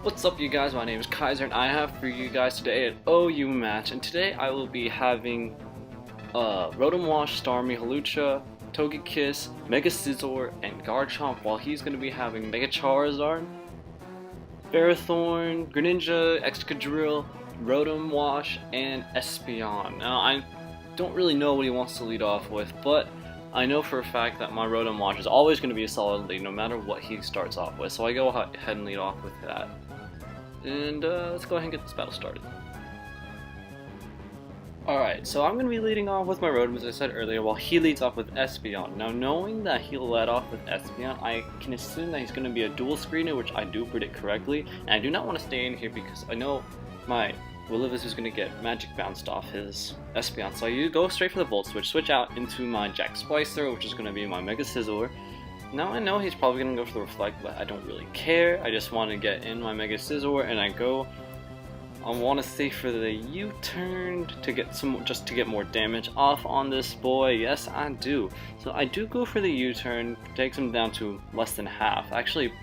What's up, you guys? My name is Kaiser and I have for you guys today an OU match, and today I will be having Rotom Wash, Starmie, Hawlucha, Togekiss, Mega Scizor, and Garchomp, while he's going to be having Mega Charizard, Ferrothorn, Greninja, Excadrill, Rotom Wash, and Espeon. Now I don't really know what he wants to lead off with, but I know for a fact that my Rotom Wash is always going to be a solid lead no matter what he starts off with, so I go ahead and lead off with that. And let's go ahead and get this battle started. Alright, so I'm going to be leading off with my Rotom, as I said earlier, while he leads off with Espeon. Now, knowing that he'll let off with Espeon, I can assume that he's going to be a dual screener, which I do predict correctly. And I do not want to stay in here because I know my Willivis is going to get Magic bounced off his Espeon. So I go straight for the Volt switch out into my Jack Splicer, which is going to be my Mega Scizor. Now I know he's probably going to go for the Reflect, but I don't really care. I just want to get in my Mega Scizor, and I want to stay for the U-turn to get just to get more damage off on this boy. Yes, I do. So I do go for the U-turn, takes him down to less than half. Actually,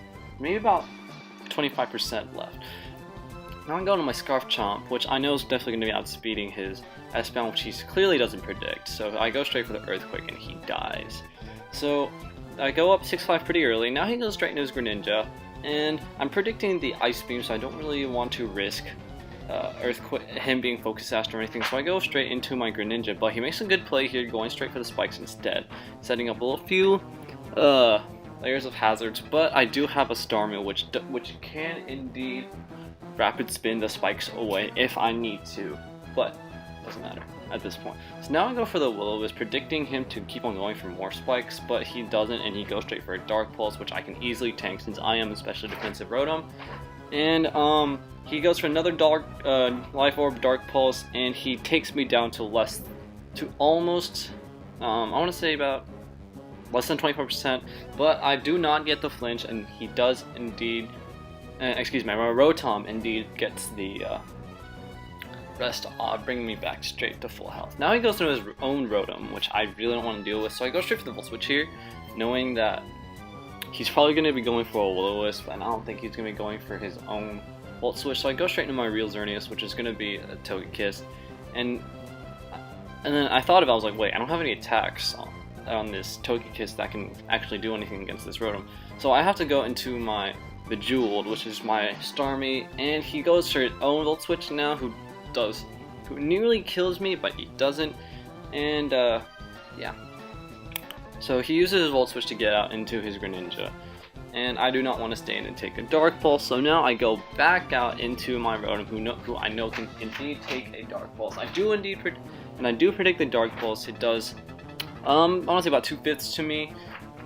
maybe about 25% left. Now I go to my Garchomp, which I know is definitely going to be outspeeding his Espeon, which he clearly doesn't predict. So I go straight for the Earthquake, and he dies. So I go up 6-5 pretty early. Now he goes straight into his Greninja, and I'm predicting the Ice Beam, so I don't really want to risk him being Focus Sash or anything, so I go straight into my Greninja, but he makes a good play here, going straight for the spikes instead, setting up a little few layers of hazards, but I do have a Starmie, which can indeed rapid spin the spikes away if I need to, but doesn't matter at this point. So now I go for the Will-O-Wisp, predicting him to keep on going for more spikes, but he doesn't, and he goes straight for a Dark Pulse, which I can easily tank since I am a special defensive Rotom. And he goes for another Life Orb Dark Pulse, and he takes me down to almost, I want to say about less than 24%, but I do not get the flinch, and he does indeed, excuse me, my Rotom indeed gets the rest off, bringing me back straight to full health. Now he goes through his own Rotom, which I really don't want to deal with, so I go straight for the Volt Switch here, knowing that he's probably going to be going for a Will-O-Wisp, and I don't think he's going to be going for his own Volt Switch, so I go straight into my Real Xerneas, which is going to be a Togekiss, and then I thought about it, I was like, wait, I don't have any attacks on this Togekiss that can actually do anything against this Rotom, so I have to go into my Bejeweled, which is my Starmie, and he goes for his own Volt Switch now, who nearly kills me, but he doesn't, and yeah. So he uses his Volt Switch to get out into his Greninja, and I do not want to stay in and take a Dark Pulse, so now I go back out into my Rotom, who I know can indeed take a Dark Pulse. I do indeed predict the Dark Pulse. It does, I want to say about 2/5 to me,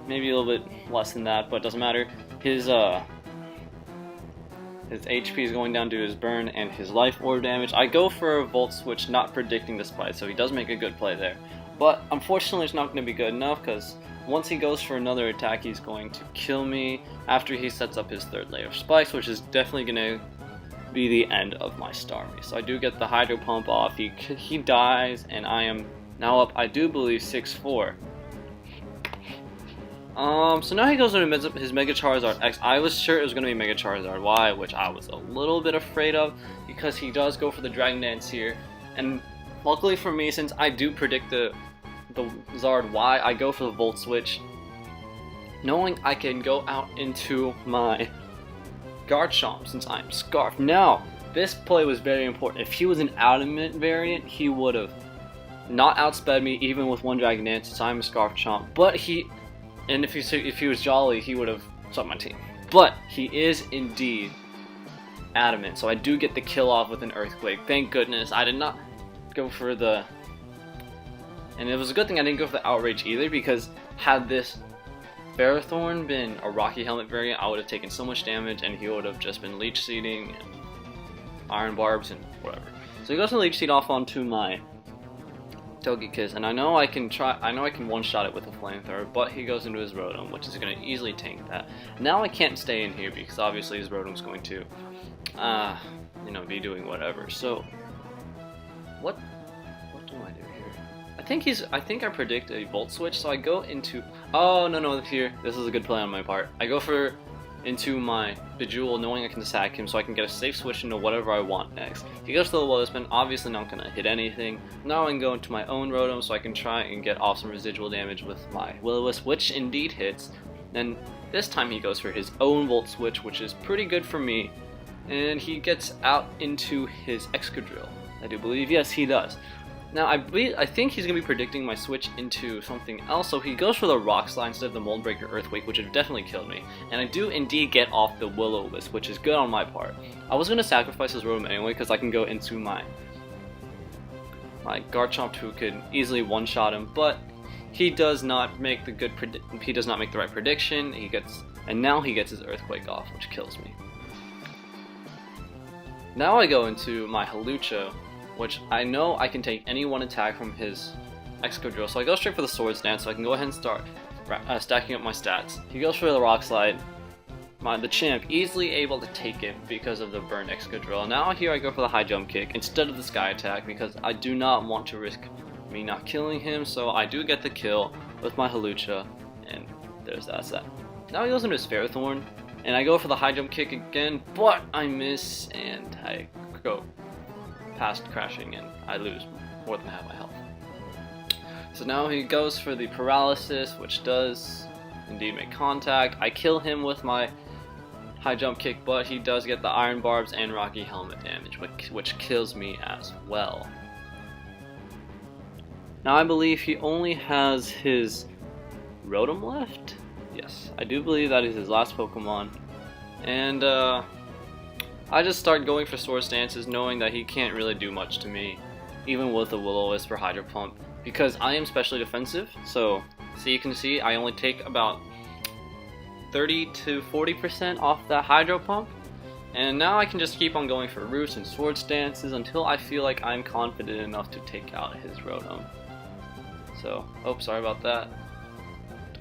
maybe a little bit less than that, but it doesn't matter. His HP is going down to his burn and his Life Orb damage. I go for a Volt Switch, not predicting the Spite, so he does make a good play there. But unfortunately it's not going to be good enough, because once he goes for another attack he's going to kill me after he sets up his third layer of spikes, which is definitely going to be the end of my Starmie. So I do get the Hydro Pump off, he dies, and I am now up, I do believe, 6-4. So now he goes into his Mega Charizard X. I was sure it was going to be Mega Charizard Y, which I was a little bit afraid of, because he does go for the Dragon Dance here, and luckily for me, since I do predict the Zard Y, I go for the Volt Switch, knowing I can go out into my Garchomp since I'm Scarf. Now, this play was very important. If he was an Adamant variant, he would have not outsped me even with one Dragon Dance since I'm a Scarf Chomp, but if he was Jolly, he would have swept my team. But he is indeed Adamant, so I do get the kill off with an Earthquake. Thank goodness. I did not go for the... And it was a good thing I didn't go for the Outrage either, because had this Ferrothorn been a Rocky Helmet variant, I would have taken so much damage, and he would have just been Leech Seeding and Iron Barbs and whatever. So he goes to Leech Seed off onto my Togekiss, and I know I can one-shot it with a Flamethrower, but he goes into his Rotom, which is going to easily tank that. Now I can't stay in here because obviously his Rotom's going to, be doing whatever. So, what do I do here? I think I predict a Volt Switch, so I go into, oh no, here, this is a good play on my part. I go for into my Bejewel, knowing I can sack him so I can get a safe switch into whatever I want next. He goes for the Will-O-Wisp, obviously not going to hit anything. Now I can go into my own Rotom so I can try and get off some residual damage with my Will-O-Wisp, which indeed hits. Then this time he goes for his own Volt Switch, which is pretty good for me, and he gets out into his Excadrill. I do believe, yes he does. Now I think he's going to be predicting my switch into something else, so he goes for the Rock Slide instead of the Mold Breaker Earthquake, which would have definitely killed me. And I do indeed get off the Will-O-Wisp, which is good on my part. I was going to sacrifice his Rotom anyway because I can go into my Garchomp who could easily one-shot him, but he does not make the right prediction. And now he gets his Earthquake off, which kills me. Now I go into my Hawlucha, which I know I can take any one attack from his Excadrill, so I go straight for the Swords Dance so I can go ahead and start stacking up my stats. He goes for the Rock Slide. The champ easily able to take it because of the burned Excadrill. Now here I go for the High Jump Kick instead of the Sky Attack because I do not want to risk me not killing him, so I do get the kill with my Hawlucha, and there's that set. Now he goes into his Ferrothorn, and I go for the High Jump Kick again, but I miss, and I go past crashing, and I lose more than half my health. So now he goes for the Paralysis, which does indeed make contact. I kill him with my High Jump Kick, but he does get the Iron Barbs and Rocky Helmet damage, which kills me as well. Now I believe he only has his Rotom left? Yes, I do believe that is his last Pokemon. And I just start going for Swords Dances knowing that he can't really do much to me, even with the Will-O-Wisp or Hydro Pump, because I am specially defensive, so you can see I only take about 30 to 40% off that Hydro Pump, and now I can just keep on going for Roots and Swords Dances until I feel like I'm confident enough to take out his Rotom. So, oh, sorry about that.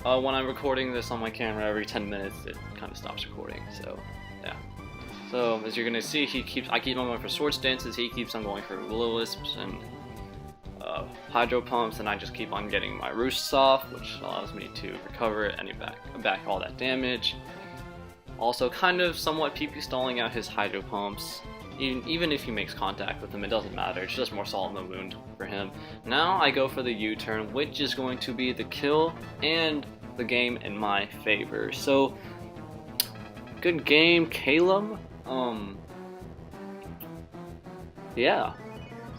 When I'm recording this on my camera every 10 minutes, it kind of stops recording, so yeah. So as you're gonna see, I keep on going for Swords Dances, he keeps on going for Will-O-Wisps and Hydro Pumps, and I just keep on getting my Roosts off, which allows me to recover it and back all that damage. Also kind of somewhat PP stalling out his Hydro Pumps. Even if he makes contact with them, it doesn't matter, it's just more salt in the wound for him. Now I go for the U-turn, which is going to be the kill and the game in my favor. So, good game, Caleb. Yeah.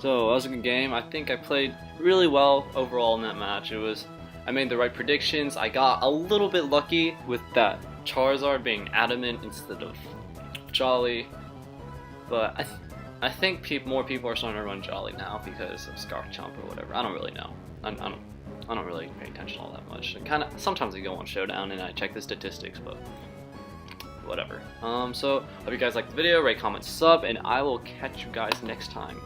So, that was a good game. I think I played really well overall in that match. I made the right predictions. I got a little bit lucky with that Charizard being Adamant instead of Jolly. But I think more people are starting to run Jolly now because of Garchomp or whatever. I don't really know. I don't really pay attention all that much. Sometimes I go on Showdown and I check the statistics, but whatever. So hope you guys liked the video. Rate, comment, sub, and I will catch you guys next time.